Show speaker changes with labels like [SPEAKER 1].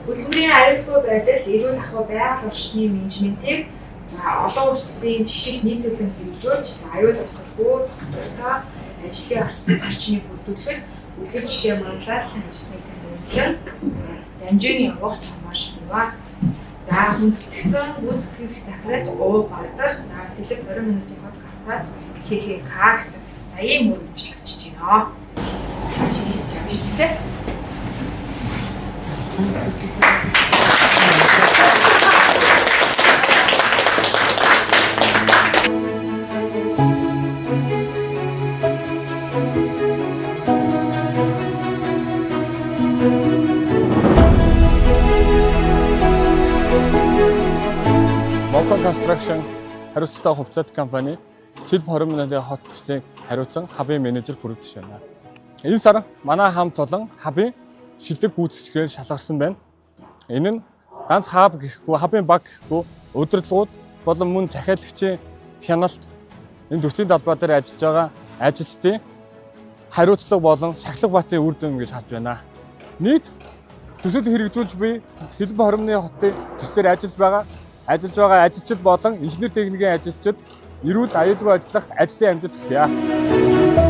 [SPEAKER 1] Хөдөлмөрийн аюулгүй байдал, эрүүл ахуй байгаль орчны менежментийг олон улсын жишгт нийцүүлэн хэрэгжүүлж, аюул осолгүй, доктортой ажлын орчныг бүрдүүлэхэд үлгэр жишээ манлайлсан ажлыг танилцуулан дамжин явах цомоор шагнаваа. За хүндэтгсэн гүйцэтгэх захирал Баатар, Сэлэг 20 минутын хот корпорац ХХК гэсэн ийм үр ажиллагч байна. Шинжиж явж шүү дээ.
[SPEAKER 2] Moncon Construction хариуцлагатай хувьцаат компани Сэлб 20 минутын хот төслийг хариуцсан хабын менежер бүрдэж байна. Энэ сар манай хамт олон хабын шилдэг гүйцэтгэлээр шалгарсан байна. Энэ нь ганц хаб гэхгүй, хабын баг гэхгүй, удирдлагууд болон мөн захиалагчийн хяналт энэ төслийн талбай дээр ажиллаж байгаа ажилчдын хариуцлага болон сахилга батын үр дүн гэж харж байна. Нийт төсөл хэрэгжүүлж буй Сэлб 20 минутын хотын төслөөр ажиллаж байгаа ажилчид болон инженер техникийн ажилчид эрүүл аюулгүй ажиллах ажлын амжилт хүсье.